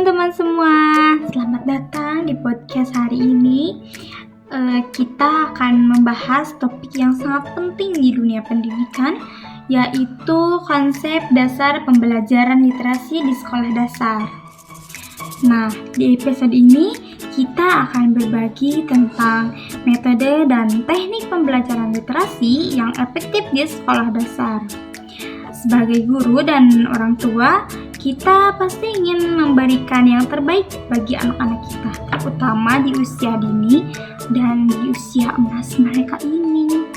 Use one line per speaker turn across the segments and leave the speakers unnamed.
teman-teman semua, selamat datang di podcast hari ini. Kita akan membahas topik yang sangat penting di dunia pendidikan, yaitu konsep dasar pembelajaran literasi di sekolah dasar. Nah, di episode ini kita akan berbagi tentang metode dan teknik pembelajaran literasi yang efektif di sekolah dasar. Sebagai guru dan orang tua, kita pasti ingin memberikan yang terbaik bagi anak-anak kita, terutama di usia dini dan di usia emas mereka ini.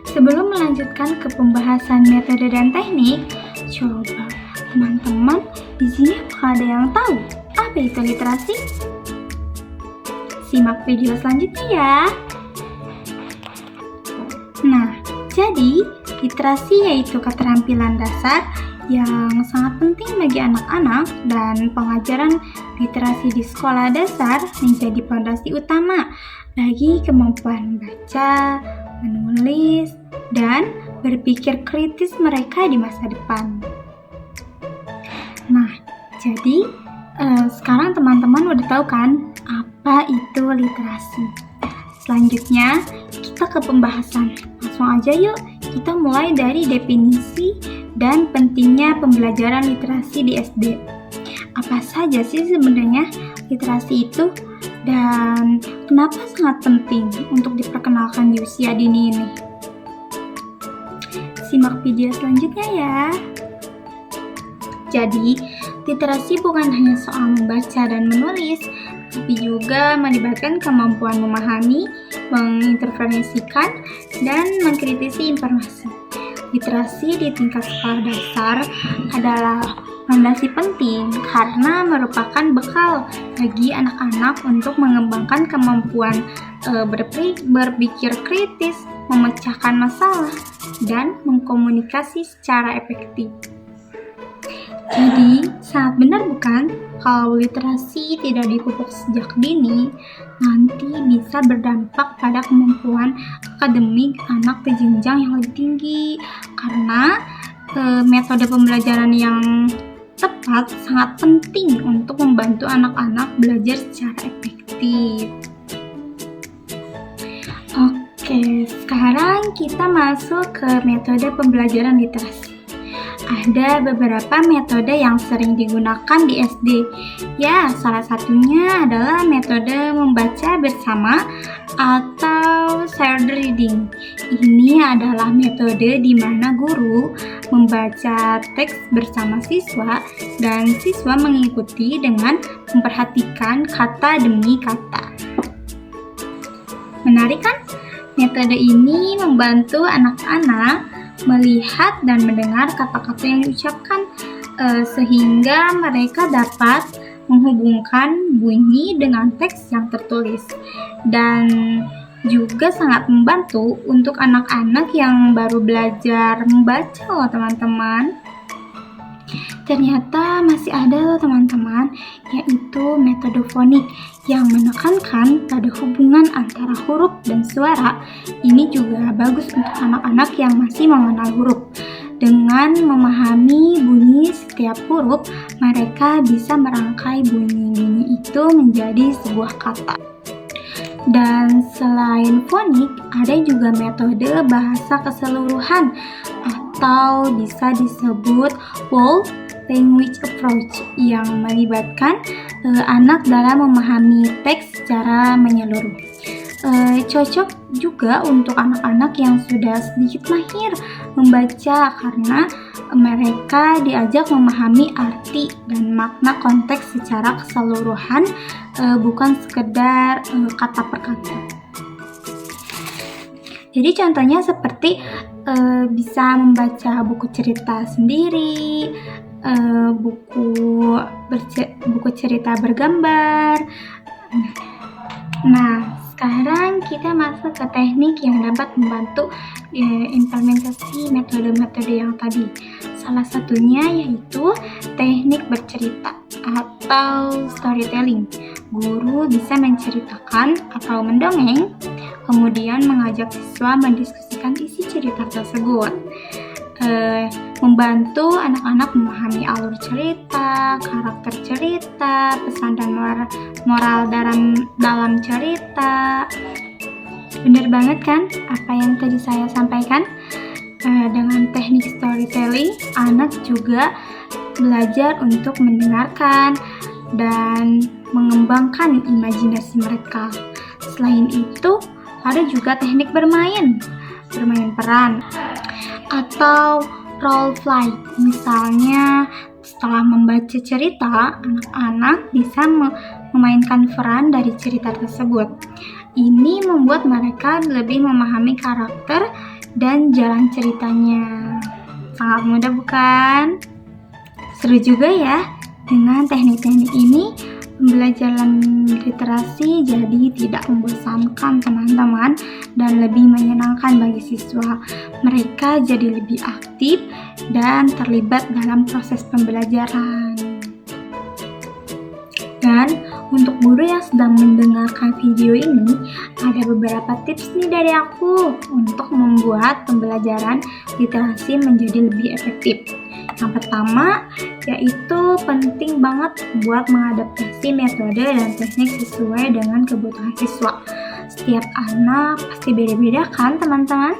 Sebelum melanjutkan ke pembahasan metode dan teknik, coba teman-teman di sini apakah ada yang tahu apa itu literasi? Simak video selanjutnya ya. Nah, jadi literasi yaitu keterampilan dasar yang sangat penting bagi anak-anak, dan pengajaran literasi di sekolah dasar menjadi fondasi utama bagi kemampuan baca, menulis, dan berpikir kritis mereka di masa depan. Nah, jadi sekarang teman-teman udah tahu kan apa itu literasi. Selanjutnya kita ke pembahasan. Langsung aja yuk, kita mulai dari definisi dan pentingnya pembelajaran literasi di SD. Apa saja sih sebenarnya literasi itu, dan kenapa sangat penting untuk diperkenalkan di usia dini ini? Simak video selanjutnya ya. Jadi, literasi bukan hanya soal membaca dan menulis, tapi juga melibatkan kemampuan memahami, menginterpretasikan, dan mengkritisi informasi. Literasi di tingkat sekolah dasar adalah fondasi penting karena merupakan bekal bagi anak-anak untuk mengembangkan kemampuan berpikir kritis, memecahkan masalah, dan mengkomunikasi secara efektif. Jadi, sangat benar bukan kalau literasi tidak dipupuk sejak dini, nanti bisa berdampak pada kemampuan akademik anak ke jenjang yang lebih tinggi, karena metode pembelajaran yang tepat sangat penting untuk membantu anak-anak belajar secara efektif. Oke, sekarang kita masuk ke metode pembelajaran literasi. Ada beberapa metode yang sering digunakan di SD. Ya, salah satunya adalah metode membaca bersama atau shared reading. Ini adalah metode di mana guru membaca teks bersama siswa dan siswa mengikuti dengan memperhatikan kata demi kata. Menarik kan? Metode ini membantu anak-anak melihat dan mendengar kata-kata yang diucapkan sehingga mereka dapat menghubungkan bunyi dengan teks yang tertulis, dan juga sangat membantu untuk anak-anak yang baru belajar membaca loh teman-teman. Ternyata masih ada loh teman-teman, yaitu metode fonik yang menekankan pada hubungan antara huruf dan suara. Ini juga bagus untuk anak-anak yang masih mengenal huruf. Dengan memahami bunyi setiap huruf, mereka bisa merangkai bunyi-bunyi itu menjadi sebuah kata. Dan selain fonik, ada juga metode bahasa keseluruhan atau bisa disebut whole language approach yang melibatkan anak dalam memahami teks secara menyeluruh. Cocok juga untuk anak-anak yang sudah sedikit mahir membaca karena mereka diajak memahami arti dan makna konteks secara keseluruhan, bukan sekedar kata per kata. Jadi contohnya seperti bisa membaca buku cerita sendiri, buku cerita bergambar. Nah, sekarang kita masuk ke teknik yang dapat membantu implementasi metode-metode yang tadi. Salah satunya yaitu teknik bercerita atau storytelling. Guru bisa menceritakan atau mendongeng, kemudian mengajak siswa mendiskusikan isi cerita tersebut. membantu anak-anak memahami alur cerita, karakter cerita, pesan dan moral dalam cerita. Bener banget kan apa yang tadi saya sampaikan? Dengan teknik storytelling, anak juga belajar untuk mendengarkan dan mengembangkan imajinasi mereka. Selain itu, ada juga teknik bermain peran, atau role play. Misalnya, setelah membaca cerita, anak-anak bisa memainkan peran dari cerita tersebut. Ini membuat mereka lebih memahami karakter dan jalan ceritanya. Sangat mudah bukan? Seru juga ya. Dengan teknik-teknik ini, pembelajaran literasi jadi tidak membosankan teman-teman dan lebih menyenangkan bagi siswa. Mereka jadi lebih aktif dan terlibat dalam proses pembelajaran. Dan untuk guru yang sedang mendengarkan video ini, ada beberapa tips nih dari aku untuk membuat pembelajaran literasi menjadi lebih efektif. Yang pertama, yaitu penting banget buat mengadaptasi metode dan teknik sesuai dengan kebutuhan siswa. Setiap anak pasti beda-beda kan teman-teman?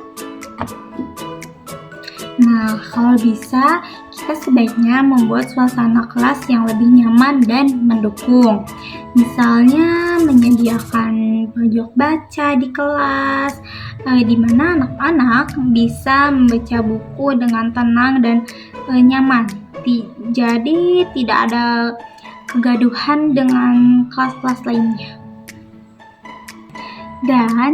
Nah, kalau bisa, kita sebaiknya membuat suasana kelas yang lebih nyaman dan mendukung. Misalnya, menyediakan pojok baca di kelas, di mana anak-anak bisa membaca buku dengan tenang dan nyaman. Jadi, tidak ada kegaduhan dengan kelas-kelas lainnya. Dan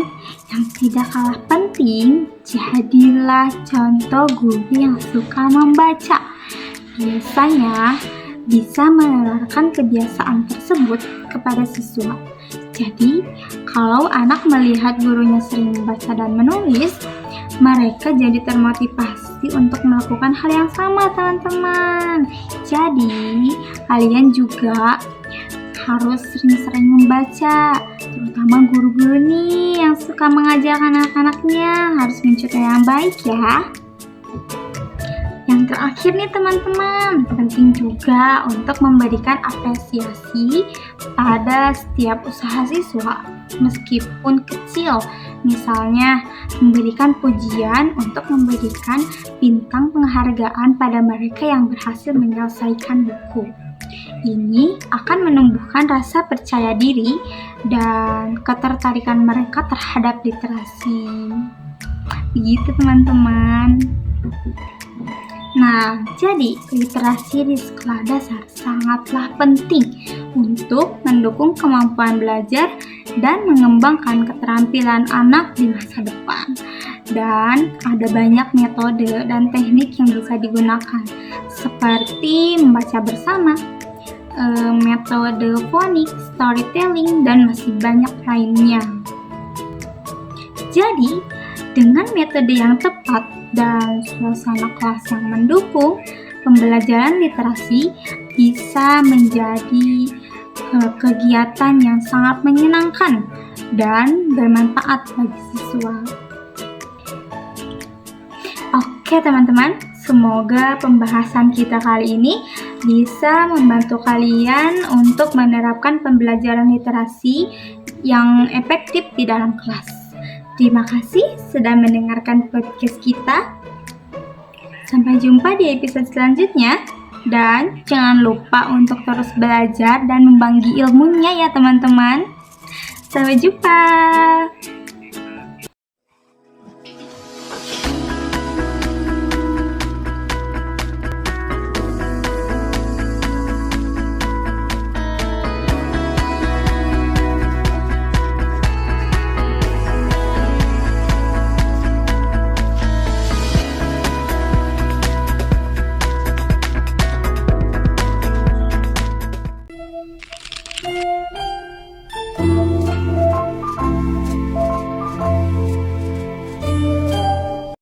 yang tidak kalah penting, jadilah contoh guru yang suka membaca. Biasanya bisa menularkan kebiasaan tersebut kepada siswa. Jadi, kalau anak melihat gurunya sering membaca dan menulis, mereka jadi termotivasi untuk melakukan hal yang sama, teman-teman. Jadi, kalian juga harus sering-sering membaca, terutama guru-guru nih yang suka mengajarkan anak-anaknya harus mencontoh yang baik ya. Yang terakhir nih teman-teman, penting juga untuk memberikan apresiasi pada setiap usaha siswa meskipun kecil. Misalnya memberikan pujian untuk memberikan bintang penghargaan pada mereka yang berhasil menyelesaikan buku. Ini akan menumbuhkan rasa percaya diri dan ketertarikan mereka terhadap literasi. Begitu teman-teman. Nah, jadi literasi di sekolah dasar sangatlah penting untuk mendukung kemampuan belajar dan mengembangkan keterampilan anak di masa depan. Dan ada banyak metode dan teknik yang bisa digunakan, seperti membaca bersama, metode fonik, storytelling, dan masih banyak lainnya. Jadi, dengan metode yang tepat dan suasana kelas yang mendukung, pembelajaran literasi bisa menjadi kegiatan yang sangat menyenangkan dan bermanfaat bagi siswa. Oke teman-teman, semoga pembahasan kita kali ini bisa membantu kalian untuk menerapkan pembelajaran literasi yang efektif di dalam kelas. Terima kasih sudah mendengarkan podcast kita. Sampai jumpa di episode selanjutnya. Dan jangan lupa untuk terus belajar dan membagi ilmunya ya teman-teman. Sampai jumpa.